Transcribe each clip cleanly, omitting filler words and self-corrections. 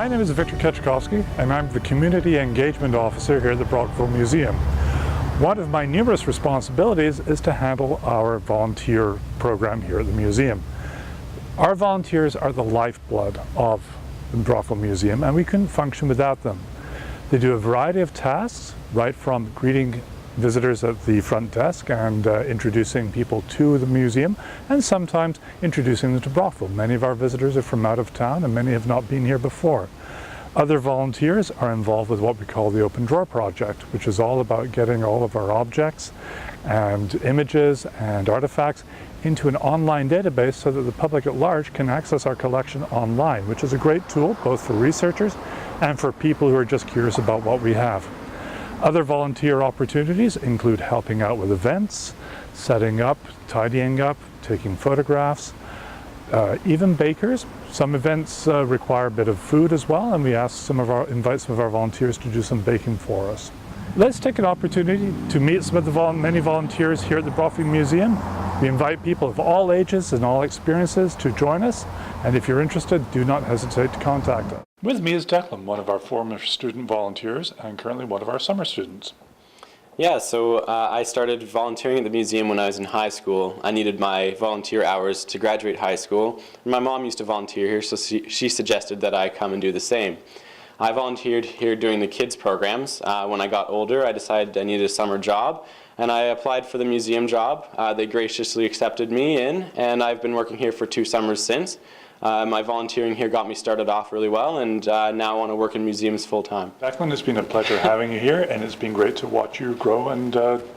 My name is Viktor and I'm the Community Engagement Officer here at the Brockville Museum. One of my numerous responsibilities is to handle our volunteer program here at the museum. Our volunteers are the lifeblood of the Brockville Museum, and we couldn't function without them. They do a variety of tasks, right from greeting visitors at the front desk and introducing people to the museum, and sometimes introducing them to Brockville. Many of our visitors are from out of town and many have not been here before. Other volunteers are involved with what we call the Open Drawer Project, which is all about getting all of our objects and images and artifacts into an online database so that the public at large can access our collection online, which is a great tool both for researchers and for people who are just curious about what we have. Other volunteer opportunities include helping out with events, setting up, tidying up, taking photographs, even bakers. Some events require a bit of food as well, and we invite some of our volunteers to do some baking for us. Let's take an opportunity to meet some of the many volunteers here at the Brockville Museum. We invite people of all ages and all experiences to join us, and if you're interested, do not hesitate to contact us. With me is Declan, one of our former student volunteers and currently one of our summer students. Yeah, so I started volunteering at the museum when I was in high school. I needed my volunteer hours to graduate high school. My mom used to volunteer here, so she suggested that I come and do the same. I volunteered here doing the kids programs. When I got older, I decided I needed a summer job, and I applied for the museum job. They graciously accepted me in, and I've been working here for 2 summers since. My volunteering here got me started off really well, and now I want to work in museums full-time. Declan, it's been a pleasure having you here, and it's been great to watch you grow and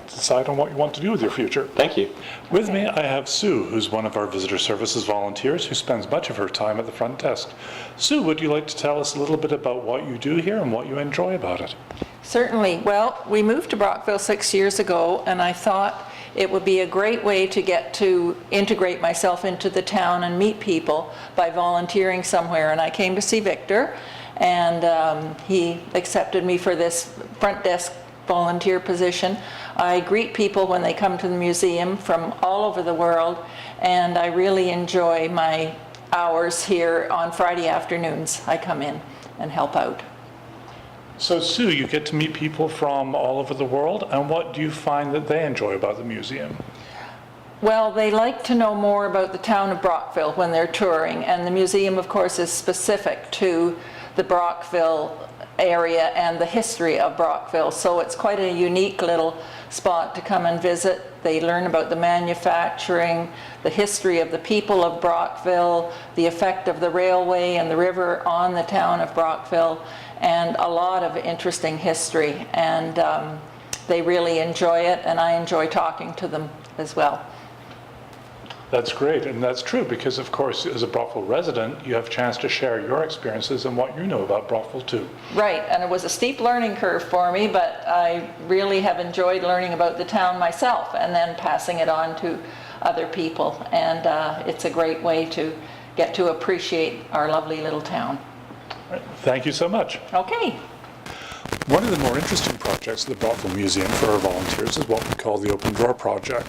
decide on what you want to do with your future. Thank you. With me, I have Sue, who's one of our visitor services volunteers who spends much of her time at the front desk. Sue, would you like to tell us a little bit about what you do here and what you enjoy about it? Certainly. Well, we moved to Brockville 6 years ago, and I thought it would be a great way to get to integrate myself into the town and meet people by volunteering somewhere. And I came to see Viktor, and he accepted me for this front desk volunteer position. I greet people when they come to the museum from all over the world, and I really enjoy my hours here on Friday afternoons. I come in and help out. So Sue, you get to meet people from all over the world, and what do you find that they enjoy about the museum? Well, they like to know more about the town of Brockville when they're touring, and the museum, of course, is specific to the Brockville area and the history of Brockville, so it's quite a unique little spot to come and visit. They learn about the manufacturing, the history of the people of Brockville, the effect of the railway and the river on the town of Brockville, and a lot of interesting history, and they really enjoy it, and I enjoy talking to them as well. That's great, and that's true because, of course, as a Brockville resident, you have a chance to share your experiences and what you know about Brockville too. Right, and it was a steep learning curve for me, but I really have enjoyed learning about the town myself and then passing it on to other people, and it's a great way to get to appreciate our lovely little town. Right. Thank you so much. Okay. One of the more interesting projects at the Brockville Museum for our volunteers is what we call the Open Drawer Project.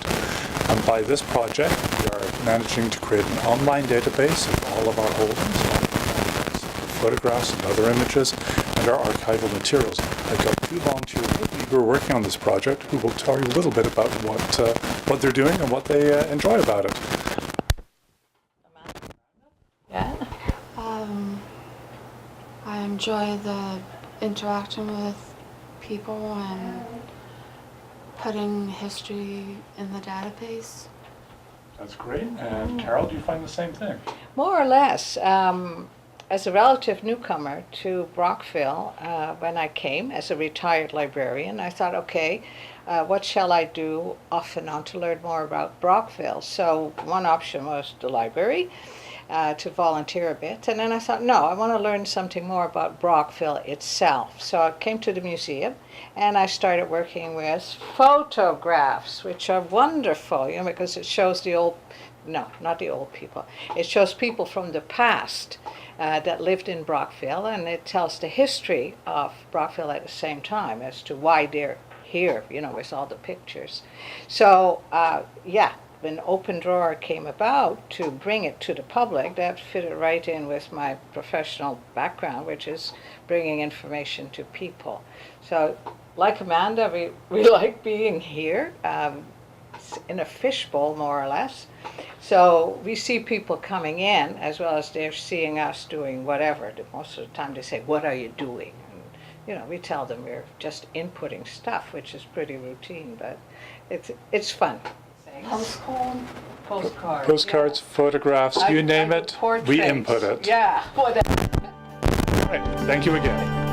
And by this project, we are managing to create an online database of all of our holdings, photographs and other images, and our archival materials. I've got 2 volunteers with me who are working on this project who will tell you a little bit about what they're doing and what they enjoy about it. Yeah. I enjoy the interaction with people and putting history in the database. That's great. And Carol, do you find the same thing? More or less. As a relative newcomer to Brockville, when I came as a retired librarian, I thought, okay, what shall I do off and on to learn more about Brockville? So one option was the library, to volunteer a bit, and then I thought, no, I want to learn something more about Brockville itself. So I came to the museum and I started working with photographs, which are wonderful, because it shows the old, no, not the old people, it shows people from the past that lived in Brockville, and it tells the history of Brockville at the same time as to why they're here, with all the pictures. So yeah, when Open Drawer came about to bring it to the public, that fitted right in with my professional background, which is bringing information to people. So, like Amanda, we like being here, in a fishbowl, more or less. So we see people coming in as well as they're seeing us doing whatever. Most of the time they say, "What are you doing?" And, you know, we tell them we're just inputting stuff, which is pretty routine, but it's fun. Postcards. Postcards, photographs, you name I do it, we portraits. input it. Yeah, whatever. All right, thank you again.